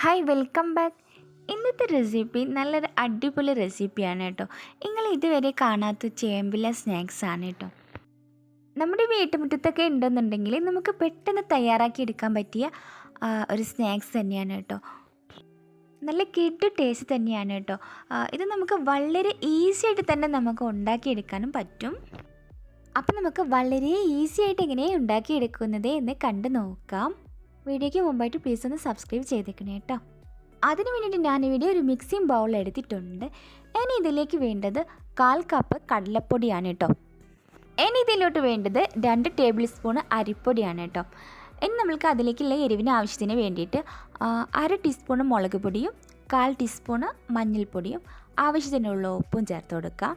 Hi welcome back. ഇന്നത്തെ recipe നല്ലൊരു അടിപൊളി റെസിപ്പിയാണ് കേട്ടോ. നിങ്ങൾ ഇതുവരെ കാണാത്ത ചേമ്പില സ്നാക്സ് ആണ് കേട്ടോ. നമ്മുടെ വീട്ടുമുറ്റത്തൊക്കെ ഉണ്ടെന്നുണ്ടെങ്കിൽ നമുക്ക് പെട്ടെന്ന് തയ്യാറാക്കി എടുക്കാൻ പറ്റിയ ഒരു സ്നാക്സ് തന്നെയാണ് കേട്ടോ. നല്ല കിടു ടേസ്റ്റ് തന്നെയാണ് കേട്ടോ. ഇത് നമുക്ക് വളരെ ഈസി ആയിട്ട് തന്നെ നമുക്ക് ഉണ്ടാക്കിയെടുക്കാനും പറ്റും. അപ്പം നമുക്ക് വളരെ ഈസി ആയിട്ട് എങ്ങനെയാണ് ഉണ്ടാക്കിയെടുക്കുന്നത് എന്ന് കണ്ടു നോക്കാം. വീഡിയോയ്ക്ക് മുമ്പായിട്ട് പ്ലീസ് ഒന്ന് സബ്സ്ക്രൈബ് ചെയ്തേക്കണേ കേട്ടോ. അതിന് വേണ്ടിയിട്ട് ഞാനിവിടെ ഒരു മിക്സിംഗ് ബൗൾ എടുത്തിട്ടുണ്ട്. ഇനി ഇതിലേക്ക് വേണ്ടത് 1/4 കപ്പ് കടലപ്പൊടിയാണ് കേട്ടോ. ഇനി ഇതിലോട്ട് വേണ്ടത് 2 ടേബിൾ സ്പൂൺ അരിപ്പൊടിയാണ് കേട്ടോ. ഇനി നമ്മൾക്ക് അതിലേക്കുള്ള എരിവിന് ആവശ്യത്തിന് വേണ്ടിയിട്ട് 1/2 ടീസ്പൂൺ മുളക് പൊടിയും 1/4 ടീസ്പൂൺ മഞ്ഞൾപ്പൊടിയും ആവശ്യത്തിനുള്ള ഉപ്പും ചേർത്ത് കൊടുക്കാം.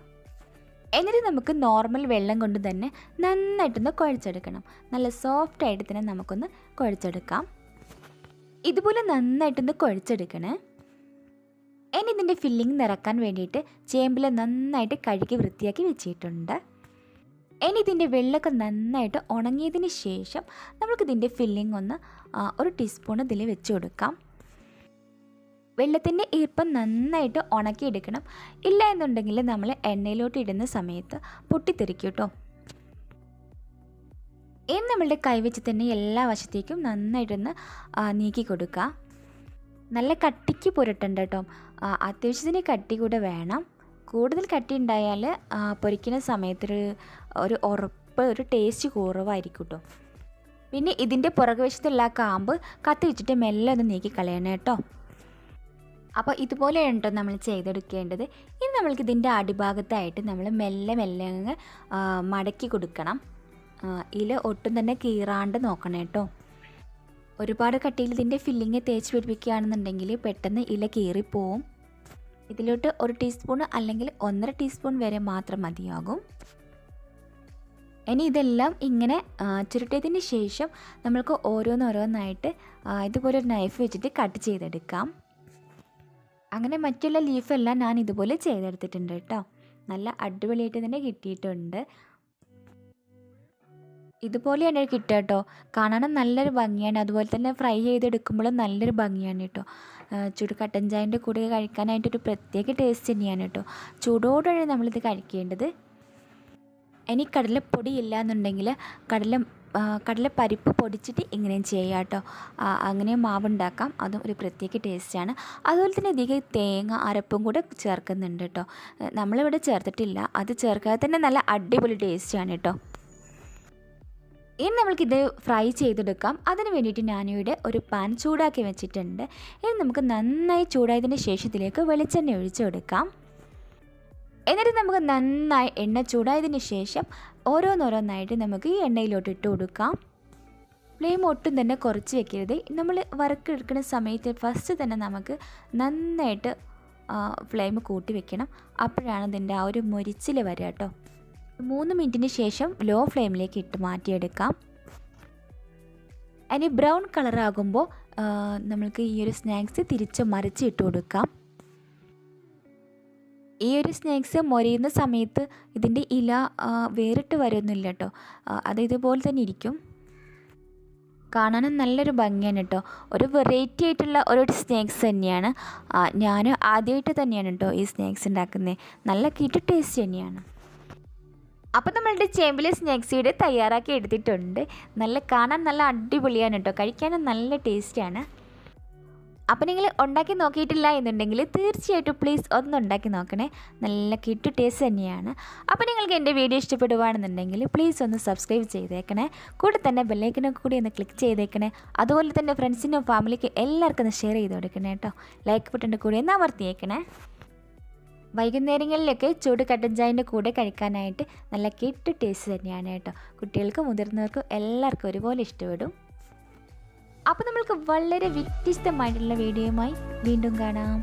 എന്നിട്ട് നമുക്ക് നോർമൽ വെള്ളം കൊണ്ട് തന്നെ നന്നായിട്ടൊന്ന് കുഴച്ചെടുക്കണം. നല്ല സോഫ്റ്റായിട്ട് തന്നെ നമുക്കൊന്ന് കുഴച്ചെടുക്കാം. ഇതുപോലെ നന്നായിട്ടൊന്ന് കുഴച്ചെടുക്കണേ. ഇനി ഇതിൻ്റെ ഫില്ലിങ് നിറക്കാൻ വേണ്ടിയിട്ട് ചേമ്പിൽ നന്നായിട്ട് കഴുകി വൃത്തിയാക്കി വെച്ചിട്ടുണ്ട്. ഇനി ഇതിൻ്റെ വെള്ളമൊക്കെ നന്നായിട്ട് ഉണങ്ങിയതിന് ശേഷം നമുക്കിതിൻ്റെ ഫില്ലിങ് ഒന്ന് 1 ടീസ്പൂൺ ഇതിൽ വെച്ച് കൊടുക്കാം. വെള്ളത്തിൻ്റെ ഈർപ്പം നന്നായിട്ട് ഉണക്കിയെടുക്കണം. ഇല്ല എന്നുണ്ടെങ്കിൽ നമ്മൾ എണ്ണയിലോട്ട് ഇടുന്ന സമയത്ത് പൊട്ടിത്തെറിക്കും കേട്ടോ. ഇനി നമ്മളുടെ കൈവച്ച് തന്നെ എല്ലാ വശത്തേക്കും നന്നായിട്ടൊന്ന് നീക്കി കൊടുക്കുക. നല്ല കട്ടിക്ക് പുരട്ടണ്ട കേട്ടോ. അത്യാവശ്യത്തിന് കട്ടി കൂടെ വേണം. കൂടുതൽ കട്ടി ഉണ്ടായാൽ പൊരിക്കുന്ന സമയത്തൊരു ഒരു ടേസ്റ്റ് കുറവായിരിക്കും കേട്ടോ. പിന്നെ ഇതിൻ്റെ പുറകുവശത്തുള്ള കാമ്പ് കത്തി വെച്ചിട്ട് മെല്ലെ ഒന്ന് നീക്കി കളയണം കേട്ടോ. അപ്പോൾ ഇതുപോലെയാണ് കേട്ടോ നമ്മൾ ചെയ്തെടുക്കേണ്ടത്. ഇനി നമ്മൾക്ക് ഇതിൻ്റെ അടിഭാഗത്തായിട്ട് നമ്മൾ മെല്ലെ അങ്ങ് മടക്കി കൊടുക്കണം. ഇല ഒട്ടും തന്നെ കീറാണ്ട് നോക്കണം കേട്ടോ. ഒരുപാട് കട്ടിയിൽ ഇതിൻ്റെ ഫില്ലിങ് തേച്ച് പിടിപ്പിക്കുകയാണെന്നുണ്ടെങ്കിൽ പെട്ടെന്ന് ഇല കീറിപ്പോവും. ഇതിലോട്ട് 1 ടീസ്പൂൺ അല്ലെങ്കിൽ 1.5 ടീസ്പൂൺ വരെ മാത്രം മതിയാകും. ഇനി ഇതെല്ലാം ഇങ്ങനെ ചുരുട്ടിയതിന് ശേഷം നമ്മൾക്ക് ഓരോന്നായിട്ട് ഇതുപോലെ ഒരു നൈഫ് വെച്ചിട്ട് കട്ട് ചെയ്തെടുക്കാം. അങ്ങനെ മറ്റുള്ള ലീഫെല്ലാം ഞാൻ ഇതുപോലെ ചെയ്തെടുത്തിട്ടുണ്ട് കേട്ടോ. നല്ല അടിപൊളിയായിട്ട് തന്നെ കിട്ടിയിട്ടുണ്ട്. ഇതുപോലെയാണ് കിട്ടുക കേട്ടോ. കാണാനും നല്ലൊരു ഭംഗിയാണ്. അതുപോലെ തന്നെ ഫ്രൈ ചെയ്തെടുക്കുമ്പോഴും നല്ലൊരു ഭംഗിയാണ് കേട്ടോ. ചൂട് കട്ടൻ ചായൻ്റെ കൂടെ കഴിക്കാനായിട്ടൊരു പ്രത്യേക ടേസ്റ്റ് തന്നെയാണ് കേട്ടോ. ചൂടോടെയാണ് നമ്മളിത് കഴിക്കേണ്ടത്. ഇനി കടലപ്പൊടി ഇല്ല എന്നുണ്ടെങ്കിൽ കടലപ്പരിപ്പ് പൊടിച്ചിട്ട് ഇങ്ങനെയും ചെയ്യാം കേട്ടോ. അങ്ങനെ മാവുണ്ടാക്കാം. അതും ഒരു പ്രത്യേക ടേസ്റ്റാണ്. അതുപോലെ തന്നെ അധികം തേങ്ങ അരപ്പും കൂടെ ചേർക്കുന്നുണ്ട് കേട്ടോ. നമ്മളിവിടെ ചേർത്തിട്ടില്ല. അത് ചേർക്കാതെ തന്നെ നല്ല അടിപൊളി ടേസ്റ്റാണ് കേട്ടോ. ഇനി നമ്മൾക്കിത് ഫ്രൈ ചെയ്തെടുക്കാം. അതിന് വേണ്ടിയിട്ട് ഞാനിവിടെ ഒരു പാൻ ചൂടാക്കി വെച്ചിട്ടുണ്ട്. ഇനി നമുക്ക് നന്നായി ചൂടായതിന് ശേഷം ഇതിലേക്ക് വെളിച്ചെണ്ണ ഒഴിച്ചു കൊടുക്കാം. എന്നിട്ട് നമുക്ക് നന്നായി എണ്ണ ചൂടായതിന് ശേഷം ഓരോന്നായിട്ട് നമുക്ക് ഈ എണ്ണയിലോട്ട് ഇട്ട് കൊടുക്കാം. ഫ്ലെയിം ഒട്ടും തന്നെ കുറച്ച് വെക്കരുത്. നമ്മൾ വറുക്കെടുക്കുന്ന സമയത്ത് ഫസ്റ്റ് തന്നെ നമുക്ക് നന്നായിട്ട് ഫ്ലെയിം കൂട്ടി വെക്കണം. അപ്പോഴാണ് ഇതിൻ്റെ ആ ഒരു മൊരിച്ചിൽ വരിക കേട്ടോ. 3 മിനിറ്റിന് ശേഷം ലോ ഫ്ലെയിമിലേക്ക് ഇട്ട് മാറ്റിയെടുക്കാം. ഇനി ബ്രൗൺ കളറാകുമ്പോൾ നമ്മൾക്ക് ഈ ഒരു സ്നാക്സ് തിരിച്ച് മറിച്ച് ഇട്ട് കൊടുക്കാം. ഈ ഒരു സ്നാക്സ് മൊരിയുന്ന സമയത്ത് ഇതിൻ്റെ ഇല വേറിട്ട് വരുന്നില്ല കേട്ടോ. അത് ഇതുപോലെ തന്നെ ഇരിക്കും. കാണാനും നല്ലൊരു ഭംഗിയാണ് കേട്ടോ. ഒരു വെറൈറ്റി ആയിട്ടുള്ള ഒരു സ്നാക്സ് തന്നെയാണ്. ഞാൻ ആദ്യമായിട്ട് തന്നെയാണ് കേട്ടോ ഈ സ്നാക്സ് ഉണ്ടാക്കുന്നത്. നല്ല കിടു ടേസ്റ്റ് തന്നെയാണ്. അപ്പോൾ നമ്മളുടെ ചേമ്പിൽ സ്നാക്സ് ഇവിടെ തയ്യാറാക്കി എടുത്തിട്ടുണ്ട്. കാണാൻ നല്ല അടിപൊളിയാണ് കേട്ടോ. കഴിക്കാനും നല്ല ടേസ്റ്റാണ്. അപ്പോൾ നിങ്ങൾ ഉണ്ടാക്കി നോക്കിയിട്ടില്ല എന്നുണ്ടെങ്കിൽ തീർച്ചയായിട്ടും പ്ലീസ് ഒന്ന് ഉണ്ടാക്കി നോക്കണേ. നല്ല കിടു ടേസ്റ്റ് തന്നെയാണ്. അപ്പോൾ നിങ്ങൾക്ക് എൻ്റെ വീഡിയോ ഇഷ്ടപ്പെടുവാണെന്നുണ്ടെങ്കിൽ പ്ലീസ് ഒന്ന് സബ്സ്ക്രൈബ് ചെയ്തേക്കണേ. കൂടെ തന്നെ ബെല്ലൈക്കനൊക്കെ കൂടി ഒന്ന് ക്ലിക്ക് ചെയ്തേക്കണേ. അതുപോലെ തന്നെ ഫ്രണ്ട്സിനും ഫാമിലിക്കും എല്ലാവർക്കും ഒന്ന് ഷെയർ ചെയ്ത് കൊടുക്കണേ കേട്ടോ. ലൈക്ക് ബട്ടൻ്റെ കൂടി ഒന്ന് അമർത്തിയേക്കണേ. വൈകുന്നേരങ്ങളിലൊക്കെ ചൂട് കട്ടൻ ചായൻ്റെ കൂടെ കഴിക്കാനായിട്ട് നല്ല കിടു ടേസ്റ്റ് തന്നെയാണ് കേട്ടോ. കുട്ടികൾക്കും മുതിർന്നവർക്കും എല്ലാവർക്കും ഒരുപോലെ ഇഷ്ടപ്പെടും. അപ്പോൾ നമ്മൾക്ക് വളരെ വ്യത്യസ്തമായിട്ടുള്ള വീഡിയോയുമായി വീണ്ടും കാണാം.